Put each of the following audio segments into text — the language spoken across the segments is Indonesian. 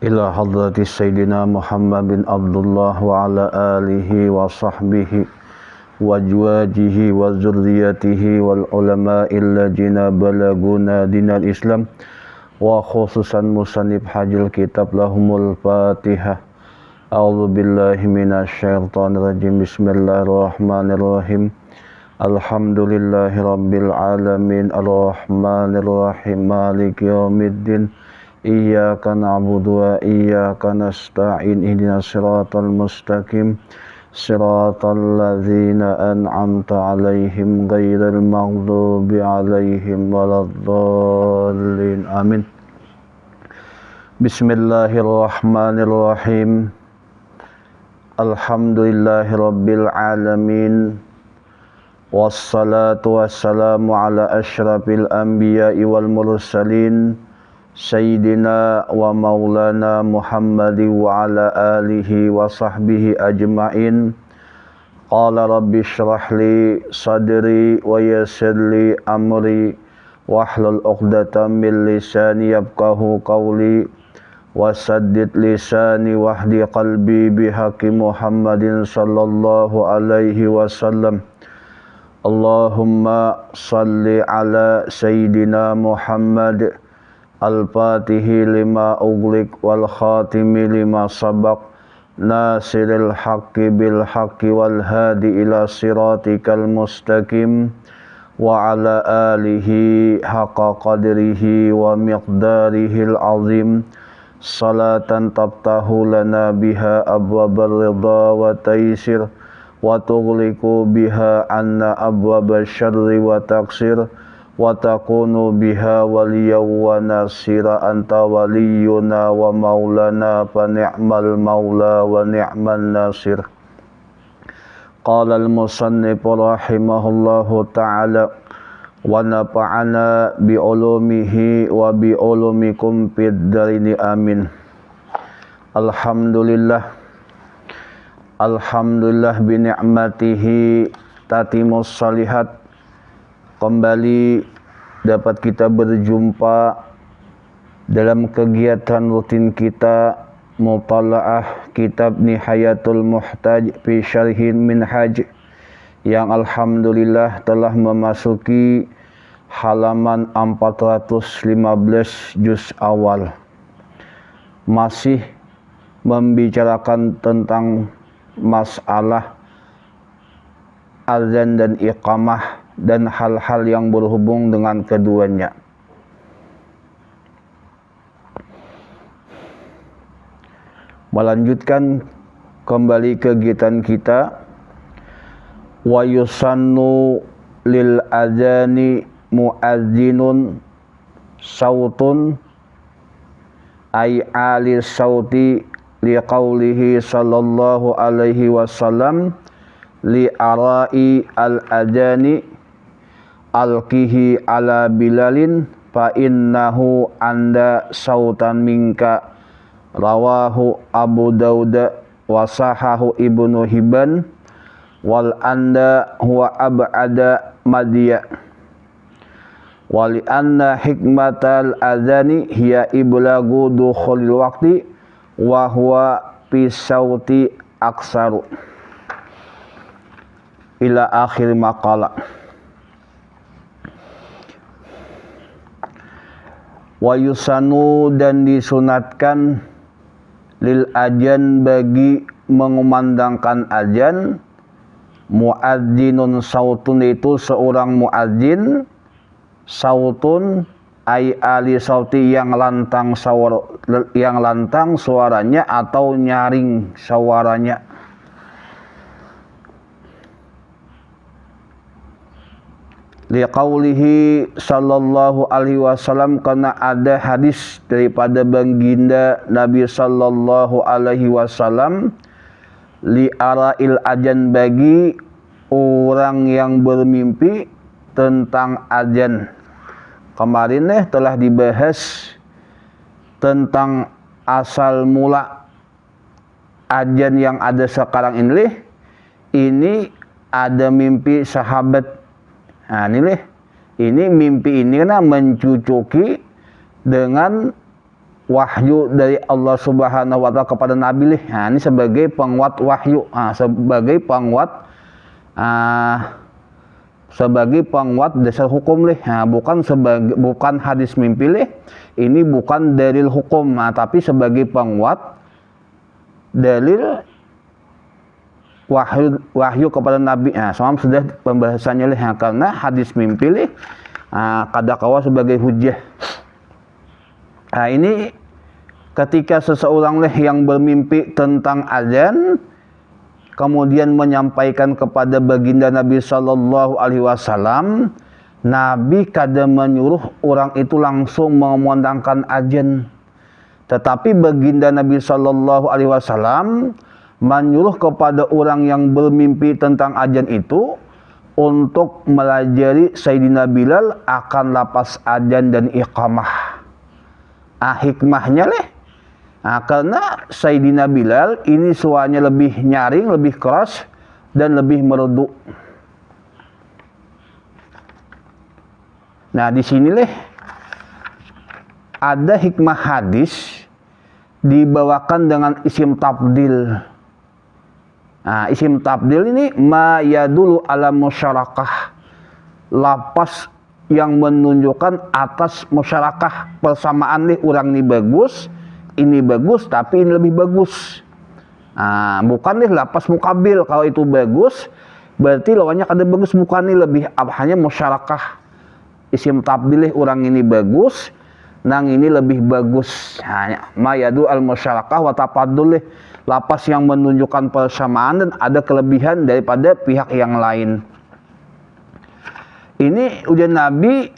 ila hadrati Sayyidina Muhammad bin Abdullah wa ala alihi wa sahbihi wa azwajihi wa zurriyatihi wal ulama'il ladzina balaguna dinal Islam wa khususan musannif hajil kitab lahumul Fatihah. A'udzu billahi minasyaitonir rajim. Bismillahirrahmanirrahim. Alhamdulillahi rabbil alamin arrahmanir rahim maliki yaumiddin. Iyyaka na'budu wa iyyaka nasta'in ihdinas siratal mustaqim siratal ladzina an'amta 'alaihim ghairil maghdubi 'alaihim waladdallin. Amin. Bismillahirrahmanirrahim. Alhamdulillahi rabbil alamin. Wassalatu wassalamu ala asyrafil anbiya'i wal mursalin Sayyidina wa maulana Muhammadin wa ala alihi wa sahbihi ajma'in. Qala rabbi syrah li sadri wa yassir li amri wahlul 'uqdatam min lisani yafqahu qawli wasaddid lisani wahdi qalbi bihaqqi Muhammadin sallallahu alaihi wasallam. Allahumma salli ala Sayyidina Muhammad al-fatihi lima ughliq wal khatimi lima sabaq nasiril haqqi bil haqqi wal hadi ila siratikal mustaqim wa ala alihi haqqa qadrihi wa miqdarihil azim salatan tabtahu lana biha abwabar ridha wa taysir wa tughliqu biha anna abwabasy syarri wa taqsir wa takunu biha waliyaw wa nasira anta waliyuna wa maulana fa ni'mal maula wa ni'man nasir. Qala al-musannif rahimahullahu ta'ala wa nafa'ana bi ulumihi wa bi ulumikum fid darini amin. Alhamdulillah bi ni'matihi tatimus salihat. Kembali dapat kita berjumpa dalam kegiatan rutin kita mutalaah kitab Nihayatul Muhtaj fi Syarhin Minhaj yang alhamdulillah telah memasuki halaman 415 juz awal. Masih membicarakan tentang masalah azan dan iqamah dan hal-hal yang berhubung dengan keduanya. Melanjutkan kembali kegiatan kita. Wa yusannu lil azani muazzinun sautun ay ali sauti liqaulihi sallallahu alaihi wasallam li arai al adani alqihi ala bilalin fa innahu anda sautan minka. Rawahu Abu Daud wa sahahu Ibnu Hibban wal anda huwa ab'ada madya wali anna hikmatal adani hiya iblagu dukhulil waqti wa huwa fi sauti aksaru ila akhir maqala. Wa yusanu dan disunatkan lil ajan bagi mengumandangkan ajan muadzinun sautun itu seorang muadzin sautun ay ali sauti yang lantang suaranya atau nyaring suaranya. Liqaulihi sallallahu alaihi wasallam, karena ada hadis daripada baginda Nabi sallallahu alaihi wasallam, li arail ajan bagi orang yang bermimpi tentang ajan. Kemarin telah dibahas tentang asal mula ajan yang ada sekarang ini ada mimpi sahabat. Nah ini mimpi ini karena mencucuki dengan wahyu dari Allah Subhanahu wa taala kepada Nabi lih. Nah, ini sebagai penguat wahyu, sebagai penguat dasar hukum lih. Nah, bukan hadis mimpi lih. Ini bukan dalil hukum, tapi sebagai penguat dalil wahyu kepada Nabi. Nah, sama sudah pembahasannya lih. Nah, karena hadis mimpi lih kadakawa sebagai hujjah. Nah, ini ketika seseorang leh yang bermimpi tentang azan kemudian menyampaikan kepada baginda Nabi Sallallahu Alaihi Wasallam, Nabi kadang menyuruh orang itu langsung mengumandangkan azan. Tetapi baginda Nabi Sallallahu Alaihi Wasallam menyuruh kepada orang yang bermimpi tentang azan itu untuk melajari Sayyidina Bilal akan lapas azan dan iqamah. Hikmahnya leh, karena Sayyidina Bilal ini suaranya lebih nyaring, lebih keras dan lebih merdu. Nah, di sini leh ada hikmah hadis dibawakan dengan isim tabdil. Nah, isim tabdil ini ma yadulu ala musyarakah, lapas yang menunjukkan atas musyarakah, persamaan nih, orang ini bagus tapi ini lebih bagus. Bukan nih lapas mukabil, kalau itu bagus berarti lawannya kada bagus, bukan nih, lebih hanya musyarakah. Isim tabdil orang ini bagus, nang ini lebih bagus. Ma yadu al musyarakah wa tafaddul, lapas yang menunjukkan persamaan dan ada kelebihan daripada pihak yang lain. Ini udah Nabi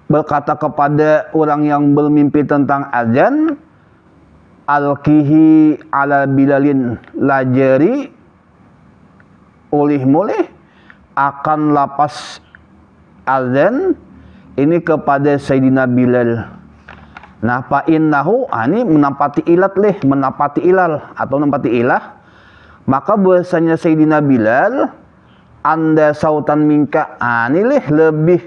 berkata kepada orang yang bermimpi tentang azan, alkihi ala bilalin, lajari oleh mulih akan lapas azan ini kepada Sayyidina Bilal. Nah, fa innahu, ini menempati ilat leh, menempati ilal atau menempati ilah, maka bahasanya Sayyidina Bilal anda sautan minka, ini leh lebih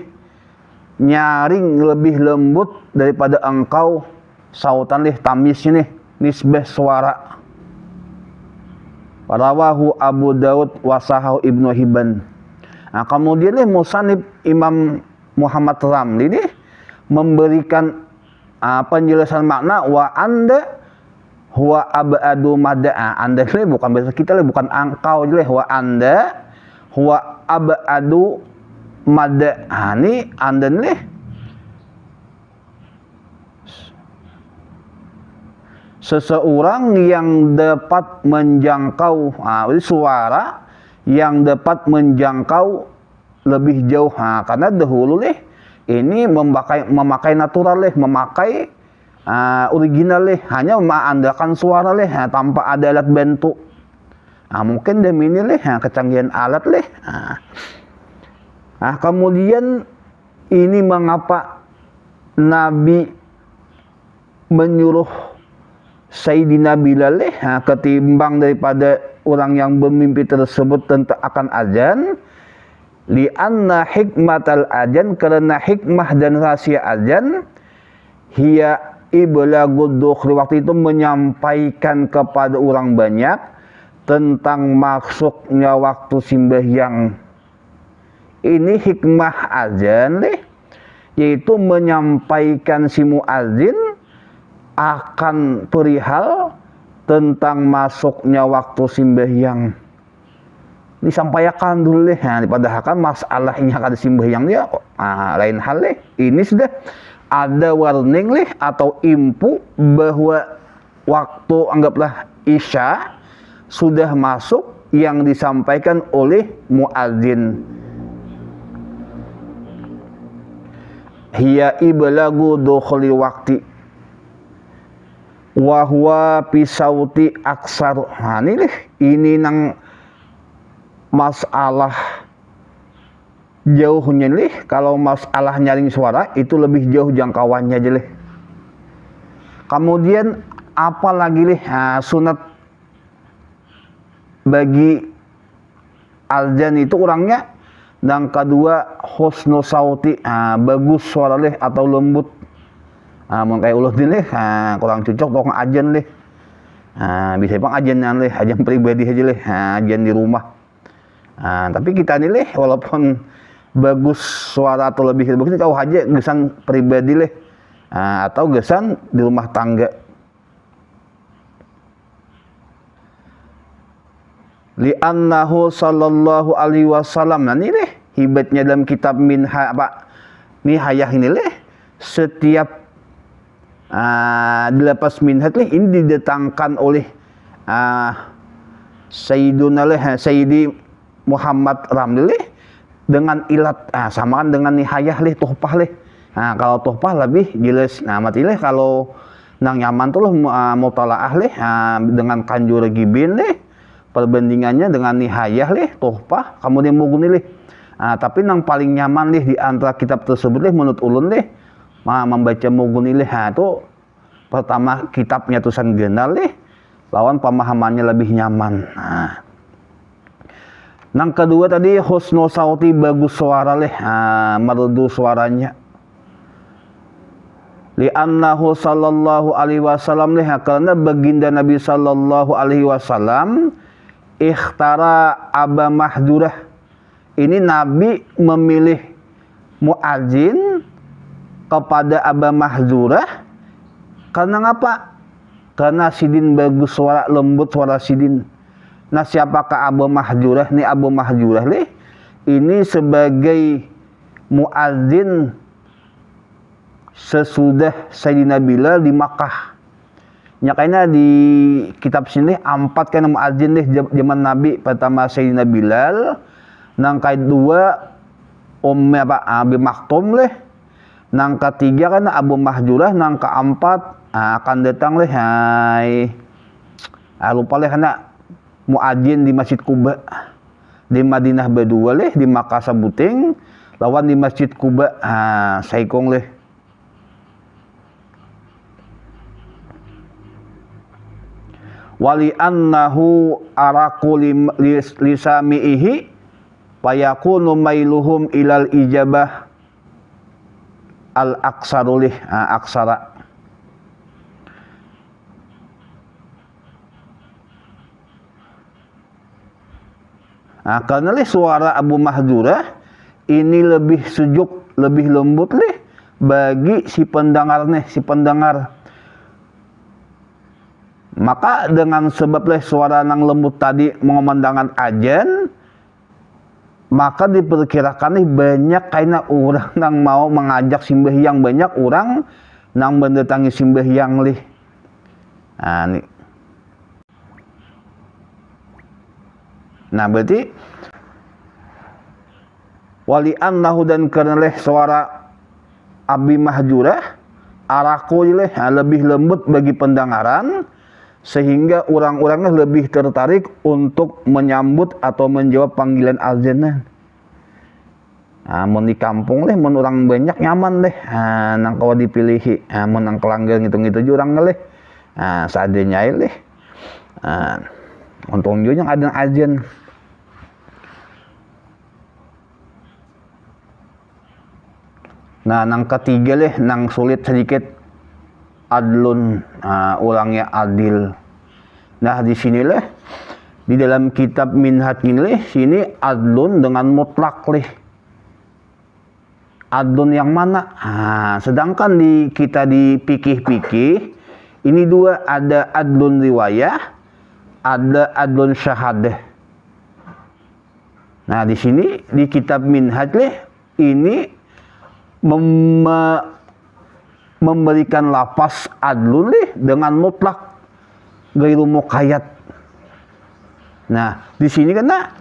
nyaring, lebih lembut daripada engkau. Sautan leh tamis ini nisbah suara. Rawahu Abu Daud wasahahu Ibnu Hibban. Nah, kemudian leh musanib Imam Muhammad Ramli ini memberikan penjelasan makna wa anda huwa abadu mada. Anda ini bukan bahasa kita leh, bukan engkau leh, wa anda huwa abadu mada. Ini anda nih seseorang yang dapat menjangkau, suara yang dapat menjangkau lebih jauh. Karena dahulu leh ini memakai natural leh, memakai original leh, hanya mengandalkan suara leh, tanpa ada alat bantu. Mungkin demi ini leh kecanggihan alat leh. Kemudian ini mengapa Nabi menyuruh Sayyidina Bilal leh ketimbang daripada orang yang bermimpi tersebut tentang akan azan. Lianna hikmatal azan, karena hikmah dan rahasia azan hiya iblagud dukhri, waktu itu menyampaikan kepada orang banyak tentang masuknya waktu sembahyang. Ini hikmah azan deh, yaitu menyampaikan si muadzin akan perihal tentang masuknya waktu sembahyang. Disampaikan dulu deh, padahal kan masalahnya kada sembahyang dia lain hal deh. Ini sudah ada warning leh atau info bahwa waktu anggaplah isya sudah masuk yang disampaikan oleh muadzin. Hiya iblagu dukhuli waqti wa huwa pisauti aksar. Ini nang masalah jauhnya lih. Kalau masalah nyaring suara itu lebih jauh jangkauannya aja lih. Kemudian apalagi lih sunat bagi azan itu orangnya. Dan kedua husnu sauti, bagus suara leh atau lembut. Mun kayak ulah dileh kurang cocok tong ajan leh. Bisa pang ajanan leh, ajan pribadi aja leh, ajan di rumah. Tapi kita nih leh, walaupun bagus suara atau lebih bagus, kau aja gesan pribadi leh, atau gesan di rumah tangga. Li'annahu sallallahu alaihi wasallam. Nah ini leh, hibatnya dalam kitab Nihayah ini leh, setiap dilepas minhat leh, ini didatangkan oleh Sayyidi Muhammad Ramli leh, dengan ilat samakan dengan nihayah leh, tuhpah leh. Kalau tuhpah lebih jelas. Mati leh kalau nang nyaman tuh loh mutalaah leh dengan kanjur gibin leh, perbandingannya dengan nihayah leh, tuhpah kemudian muguni leh. Tapi nang paling nyaman leh di antara kitab tersebut leh menurut ulun leh membaca muguni leh. Itu pertama kitabnya tulisan genal leh, lawan pemahamannya lebih nyaman. Nang kedua tadi husnul sauti, bagus suara leh, merdu suaranya. Li'annahu sallallahu alaihi wasallam leh, karena baginda Nabi sallallahu alaihi wasallam ikhtara Aba Mahdurah. Ini Nabi memilih muadzin kepada Aba Mahdurah karena ngapa? Karena sidin bagus suara, lembut suara sidin. Nah, siapakah Abu Mahdurah? Nih Abu Mahdurah leh, ini sebagai muadzin sesudah Sayyidina Bilal di Makkah. Nyakainya di kitab sini 4 kan muadzin leh zaman Nabi. Pertama Sayyidina Bilal, nang kedua Abi Maktum leh, nang ketiga kan Abu Mahdurah, nang keempat akan datang leh lupa leh karena muadzin di Masjid Quba di Madinah berdua leh, di Makkah sabuting, lawan di Masjid Quba saikong leh. Wali annahu araku lisami'ihi fayakunu mailuhum ilal ijabah al-aksarulih aksara. Karena leh suara Abu Mahdurah ini lebih sejuk, lebih lembut leh bagi si pendengar. Maka dengan sebab leh suara nang lembut tadi mengumandangkan ajan, maka diperkirakan nih banyak karena orang nang mau mengajak sembahyang, banyak orang nang mendatangi sembahyang lih. Nih. Nah berarti wali annahu, dan karena leh suara Abi Mahdurah araku leh lebih lembut bagi pendengaran, sehingga orang-orangnya lebih tertarik untuk menyambut atau menjawab panggilan azan. Mun di kampung leh, mun orang banyak nyaman leh, nang kawa dipilihi, mun nang kelanggar ngitung-ngitung jurang leh, seadanya leh. Untung juga yang ada azan. Nah, nang ketiga leh, nang sulit sedikit, adlun, orangnya adil. Nah, di sinilah di dalam kitab Minhaj ini leh, sini adlun dengan mutlak leh. Adlun yang mana? Sedangkan kita di fikih-fikih ini dua, ada adlun riwayah, ada adlun syahadah. Nah, di sini di kitab Minhaj leh ini memberikan lafaz adlun leh dengan mutlak gairu muqayyad. Nah, di sini karena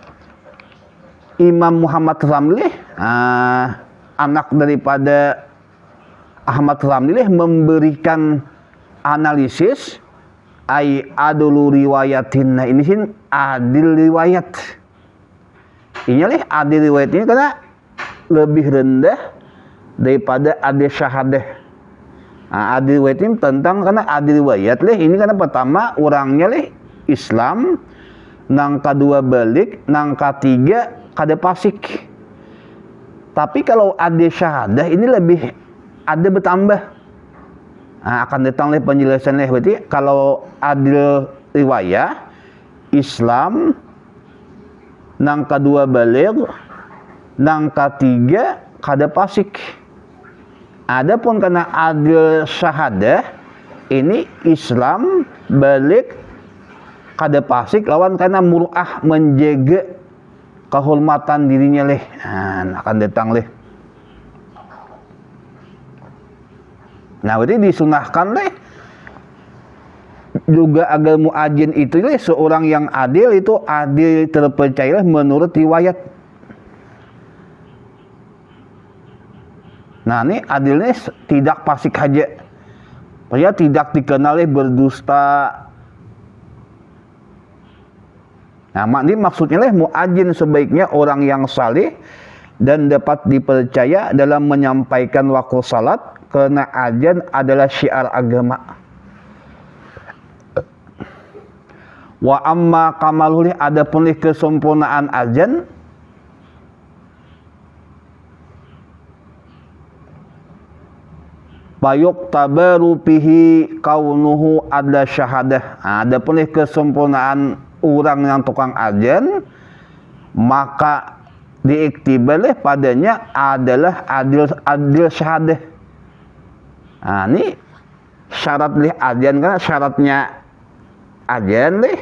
Imam Muhammad Ramli, anak daripada Ahmad Ramli, memberikan analisis adlu riwayatin. Nah, ini sih adil riwayat. Ini leh adil riwayat ini karena lebih rendah daripada adil syahadah. Adil riwayat ini tentang karena adil riwayat leh ini karena pertama orangnya leh Islam, nang kedua balik, nang ketiga kada pasik. Tapi kalau adil syahadah ini lebih ada bertambah. Akan datang leh penjelasan leh. Berarti kalau adil riwayah Islam, nang kedua balik, nang ketiga kada pasik. Adapun karena adil syahadah ini Islam balik kada pasik lawan karena muruah menjaga kehormatan dirinya leh. Akan datang leh. Nah, berarti disunahkan leh juga agar muadzin itu leh seorang yang adil itu adil terpercaya menurut riwayat. Nah, ini adilnya tidak fasik saja. Dia tidak dikenali berdusta. Nah, ini maksudnya leh muadzin sebaiknya orang yang saleh dan dapat dipercaya dalam menyampaikan waktu salat. Karena azan adalah syiar agama. Wa amma kamalulih adapun kesempurnaan azan bayuk tabaru pihi kaunuhu ada syahadah. Adapun kesempurnaan orang yang tukang azan maka diiktibalih padanya adalah adil syahadah. Nah, ini syarat lih azan kan syaratnya azan lih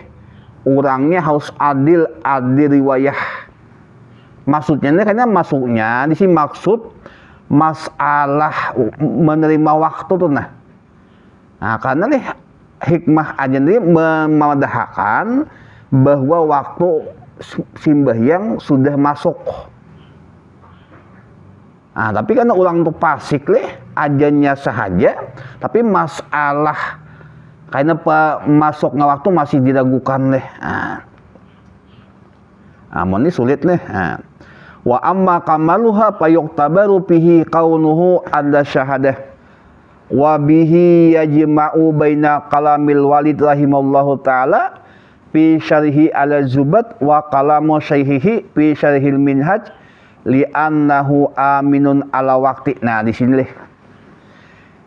orangnya harus adil riwayah. Maksudnya ini karena masuknya di sini maksud masalah menerima waktu tuh nah. Karena nih hikmah azan ini memadahakan bahwa waktu sembahyang sudah masuk. Tapi karena orang itu fasik leh azannya sahaja, tapi masalah karena masuknya waktu masih diragukan leh. Ini sulit leh. Wa amma kamaluha fayuqtabaru fihi kaunuhu ada syahadah. Wa bihi yajma'u baina kalamil Walid rahimallahu taala fi syarhi ala Zubat wa kalamu syaihihi fi syarhil Minhaj li'annahu aminun ala wakti. Nah, di sini leh.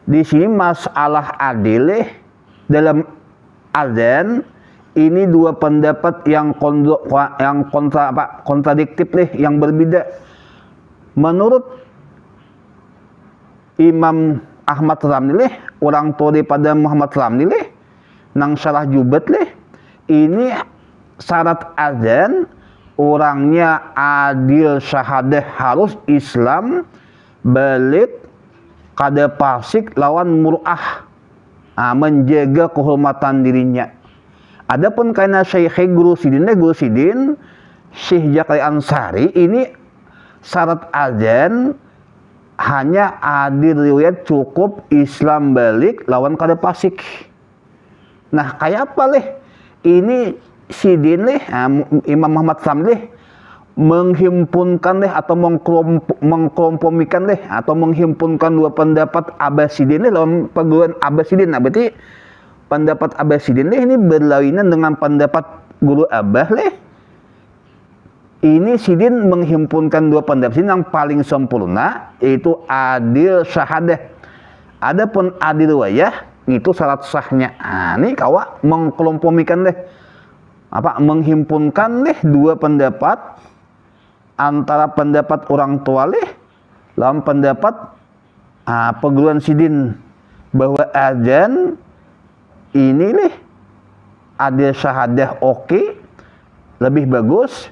Di sini masalah adil leh dalam azan ini dua pendapat yang kontradiktif leh, yang berbeda. Menurut Imam Ahmad Ramli leh, orang tua daripada Muhammad Ramli leh, nang syarah Jubat leh, ini syarat azan orangnya adil syahadah harus Islam balik kada fasik lawan muruah menjaga kehormatan dirinya. Adapun karena Syekh Guru Sidin Syekh Jakri Ansari ini syarat azan hanya adil riwayat cukup Islam balik lawan kada fasik. Nah, kayak apa leh ini Sidin leh, Imam Muhammad Samleh menghimpunkan leh atau mengkompromikan leh atau menghimpunkan dua pendapat Abbasidin leh dalam perguruan Abbasidin. Nah, berarti pendapat Abbasidin leh ini berlainan dengan pendapat Guru Abbah leh. Ini Sidin menghimpunkan dua pendapat yang paling sempurna yaitu adil syahadah. Adapun adil riwayah itu syarat sahnya. Ini kawa mengkompromikan leh menghimpunkan leh dua pendapat antara pendapat orang tua leh dalam pendapat perguruan Sidin bahwa azan ini leh adil syahadah oke, lebih bagus,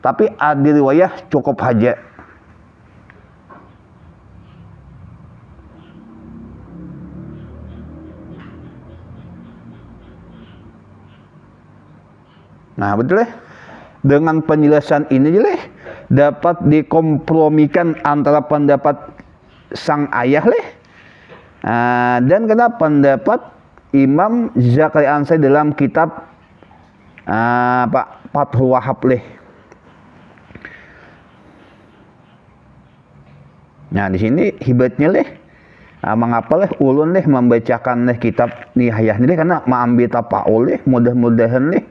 tapi adil riwayah cukup saja. Nah, betul leh. Dengan penjelasan ini leh dapat dikompromikan antara pendapat sang ayah leh dan kena pendapat Imam Zakari Ansari dalam kitab Fathul Wahhab leh. Nah, di sini hibatnya leh mengapa leh ulun leh membacakan leh kitab Nihayah ini leh karena mengambil tapaul leh, mudah-mudahan leh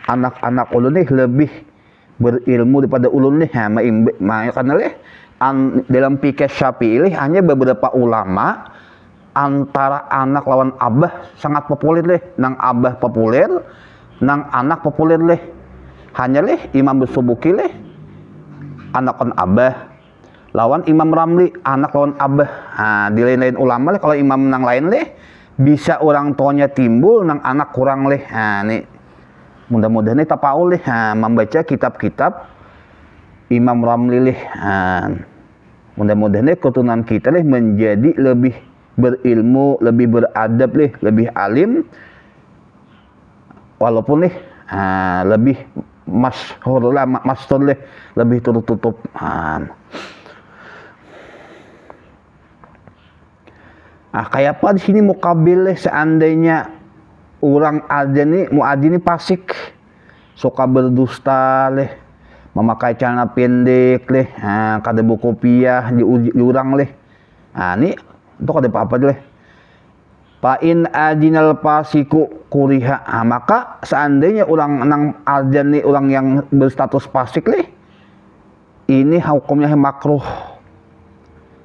anak-anak ulun nih lebih berilmu daripada ulun nih. Karena leh dalam fikih Syafi'i hanya beberapa ulama antara anak lawan abah sangat populer leh, nang abah populer, nang anak populer leh. Hanya leh Imam Subuki leh anak lawan abah, lawan Imam Ramli anak lawan abah. Nah, di lain-lain ulama leh kalau imam nang lain leh bisa orang tuanya timbul nang anak kurang leh. Nah, nih mudah-mudahan nih tapaul leh membaca kitab-kitab Imam Ramli leh. Nah, mudah-mudahan nih keturunan kita leh menjadi lebih berilmu, lebih beradab leh, lebih alim, walaupun leh lebih masyhur lah, master leh, lebih tertutup. Kayak apa di sini mukabil leh, seandainya orang adzan nih muadzin ini fasik, suka berdusta leh, memakai celana pendek leh, kada buku kopiah di urang leh. Ini itu kada apa-apa leh. Fa in adinal fasiku kuriha, maka seandainya orang nang adzan nih orang yang berstatus fasik leh, ini hukumnya makruh.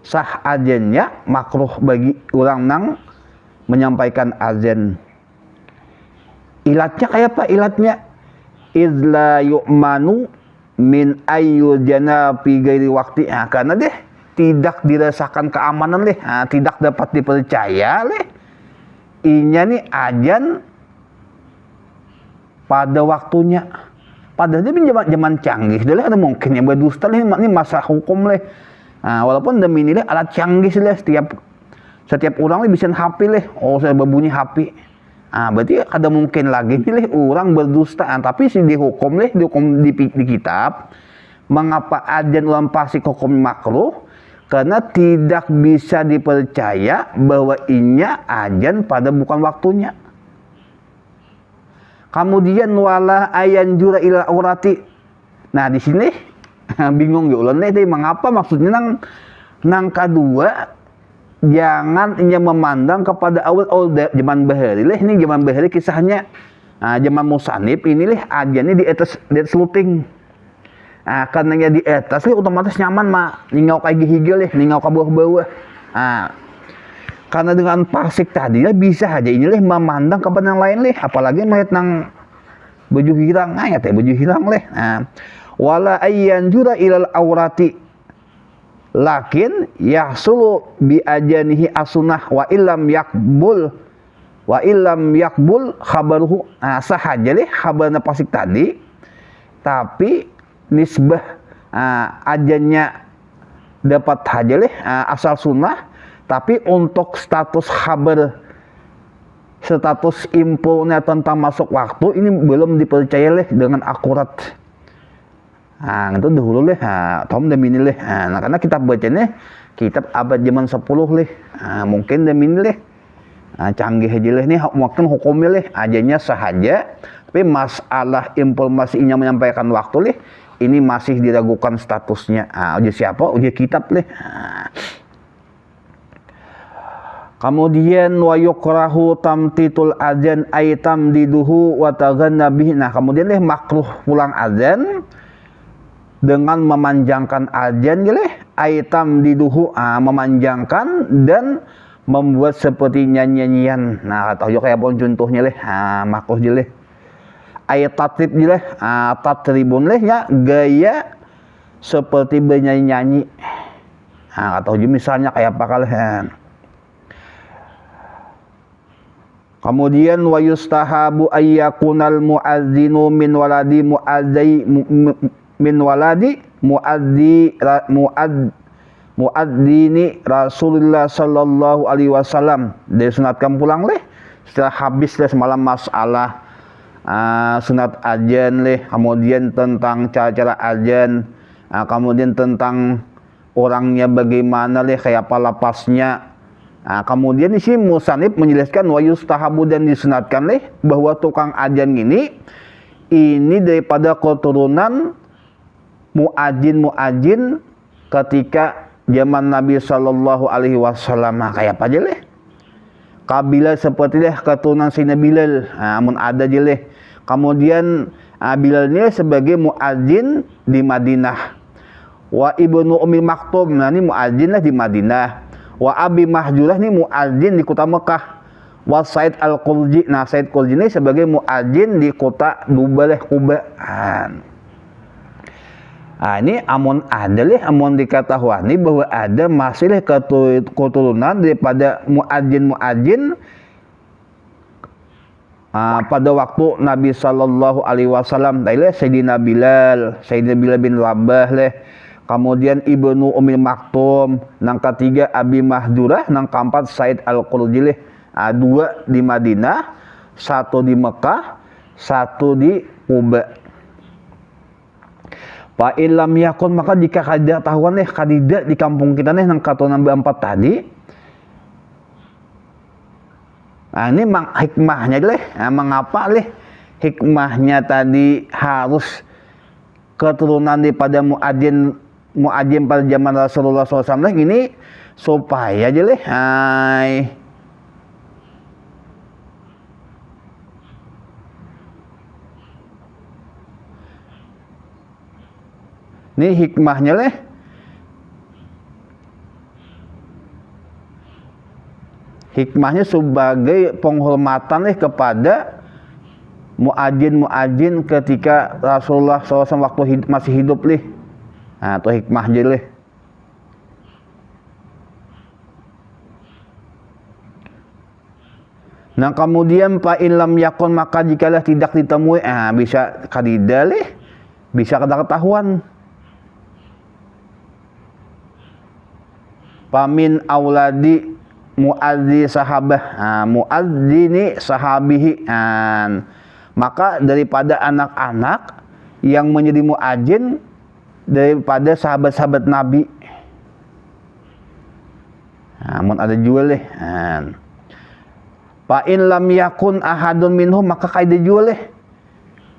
Sah adzannya makruh bagi orang nang menyampaikan adzan. Ilatnya kayak apa ilatnya? Idla yu'manu min ayyujana fi ghairi waqti. Karena deh tidak dirasakan keamanan leh, tidak dapat dipercaya leh. Inya nih adzan pada waktunya. Padahal dia zaman canggih, dia ada mungkin yang berdusta leh, ini masa hukum leh. Walaupun demi ini leh alat canggih leh, setiap orang leh bisa HP leh, saya berbunyi HP. Berarti ada mungkin lagi nih leh orang berdusta, tapi sih dihukum leh, dihukum di kitab. Mengapa adzan ulang fasik hukum makruh? Karena tidak bisa dipercaya bahwa inya adzan pada bukan waktunya. Kemudian wala ayan jura ila aurati. Nah di sini bingung ya ulan nih, mengapa maksudnya nang kedua jangan inya memandang kepada awal zaman bahari leh, ini zaman bahari kisahnya. Zaman musanib ini leh adzannya di atas luting. Karena di atas leh otomatis nyaman ningau kayak gigil leh, ningau ke bawah-bawah. Karena dengan fasik tadi bisa aja ini leh memandang kepada yang lain leh, apalagi melihat nang baju hirang, ya teh baju hirang leh. Wala ayyan jura ilal aurati, lakin yahsulu bi ajanihi asunah wa illam yakbul khabaruhu. Sahaja leh khabarna fasik tadi, tapi nisbah ajannya dapat aja leh asal sunnah, tapi untuk status khabar, status infonya tentang masuk waktu ini belum dipercaya leh dengan akurat. Itu dahulu leh, tom demi ini leh. Karena kitab bacanya kitab abad zaman 10 leh, mungkin demi ini leh canggih aja leh nih, mungkin hukumnya leh ajannya sahaja, tapi masalah informasinya menyampaikan waktu leh ini masih diragukan statusnya. Uji siapa? Uji kitab leh. Kemudian wa yukrahu tamtitul adzan ay tamdiduhu wa taghanna bihi. Kemudian leh makruh pulang adzan dengan memanjangkan adzan leh, ay tamdiduhu memanjangkan dan membuat seperti nyanyian. Atau yo kayak pun contohnya leh makruh je leh. Ayat tatrib je leh, tatribun leh ya gaya seperti bernyanyi-nyanyi. Atau misalnya kayak apa kalian? Kemudian wa yustahabu ayyakunal muadzinu min waladi muadzini Rasulullah sallallahu alaihi wasallam. Disunatkan pulang leh setelah habis leh semalam masalah sunat adzan leh, kemudian tentang cara-cara adzan, kemudian tentang orangnya bagaimana leh, kayak apa lapasnya. Kemudian di sini musanib menjelaskan wa yustahabu dan disunatkan leh bahwa tukang adzan ini daripada keturunan muadzin ketika zaman Nabi sallallahu alaihi wasallam. Kayak apa aja leh? Kabilah seperti leh keturunan Sayyidina Bilal, amun ada aja leh. Kemudian Bilal ini sebagai muadzin di Madinah. Wa ibnu Ummi Maktum, ini muadzin lah di Madinah. Wa Abi Mahjurah ini muadzin di kota Mekah. Wa Said Al-Qulji. Nah, Said Qulji ini sebagai muadzin di kota Dubaleh Kuba. Nah, ini amun ada amun diketahuan bahwa ada masih keturunan daripada muadzin pada waktu Nabi sallallahu alaihi wasallam Sayyidina Bilal bin Rabah kemudian Ibnu Ummi Maktum, nang ketiga Abi Mahdurah, nang keempat Said Al-Qurji dua di Madinah, satu di Mekah, satu di Kuba. Fa illam yakun, maka jika kada tahuan kadida di kampung kita nang katunan empat tadi. Nah, ini hikmahnya mengapa hikmahnya tadi harus keturunan daripada muadzin pada zaman Rasulullah SAW ini supaya aja ini hikmahnya hikmahnya sebagai penghormatan kepada muadzin ketika Rasulullah SAW waktu masih hidup nah, itu hikmah aja Nah, kemudian fa illam yakun, maka jikalah tidak ditemui bisa kadida bisa kada ketahuan. Pamin auladi muadzi sahabah, muadzini sahabihi, maka daripada anak-anak yang menjadi muadzin daripada sahabat-sahabat Nabi. Mun ada jual fa in lam yakun ahadun minhum, maka kaida jual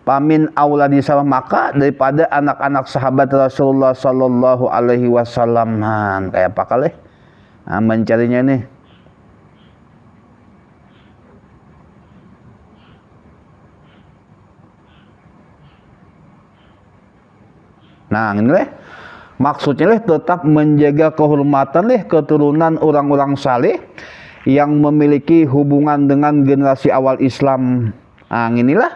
pamin auladi sahabah, maka daripada anak-anak sahabat Rasulullah sallallahu alaihi wasallam. Kayak apa kali mencarinya nih. Nah, ini maksudnya tetap menjaga kehormatan keturunan orang-orang saleh yang memiliki hubungan dengan generasi awal Islam. Nah, inilah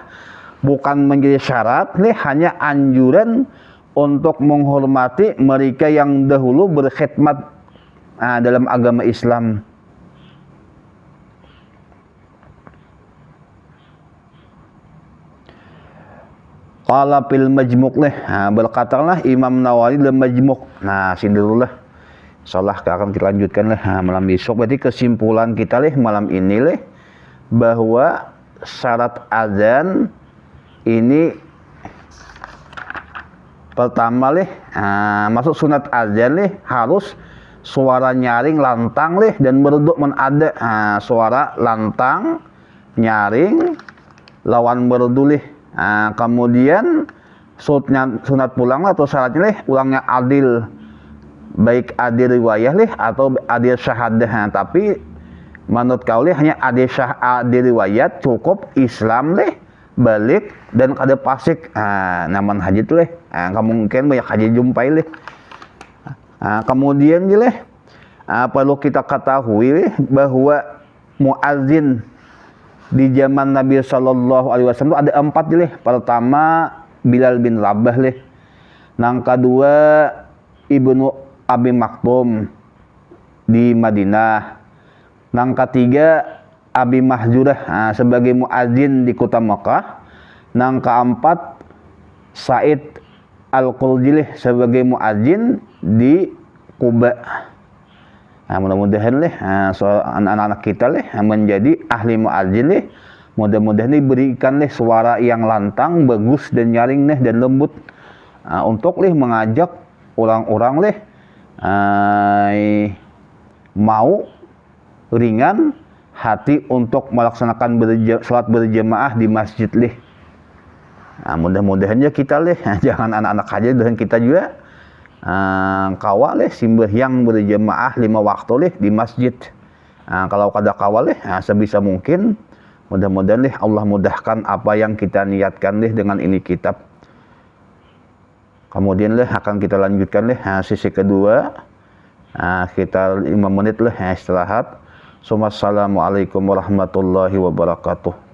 bukan menjadi syarat hanya anjuran untuk menghormati mereka yang dahulu berkhidmat dalam agama Islam. Qala fil majmu' berkatalah Imam Nawawi dalam majmu'. Nah, sini dulu insyaallah akan kita lanjutkan malam besok. Berarti kesimpulan kita malam ini bahwa syarat azan ini pertama masuk sunat azan harus suara nyaring lantang dan merdu menada. Suara lantang nyaring lawan merdu kemudian sunat pulang atau syaratnya ulangnya adil, baik adil riwayah atau adil syahadah. Tapi menurut kau hanya adil riwayat cukup Islam balik dan kada pasik naman haji itu kamu mungkin banyak haji jumpai kemudian perlu kita ketahui bahwa muadzin di zaman Nabi sallallahu alaihi wasallam ada 4 pertama Bilal bin Rabah nang kedua Ibnu Abi Maktum di Madinah, nang ketiga Abi Mahjurah sebagai muadzin di kota Mekah, nang keempat Said Al-Qulji sebagai muadzin di Kuba. Mudah-mudahan anak-anak kita menjadi ahli muadzin mudah-mudahan diberikan suara yang lantang, bagus dan nyaring dan lembut untuk mengajak orang-orang mau ringan hati untuk melaksanakan salat berjamaah di masjid mudah-mudahan kita jangan anak-anak aja dan kita juga kawal sembahyang berjamaah 5 waktu di masjid. Kalau kada kawal sebisa mungkin mudah-mudahan Allah mudahkan apa yang kita niatkan dengan ini kitab. Kemudian akan kita lanjutkan sisi kedua Kita 5 menit lah ya istirahat. Assalamualaikum warahmatullahi wabarakatuh.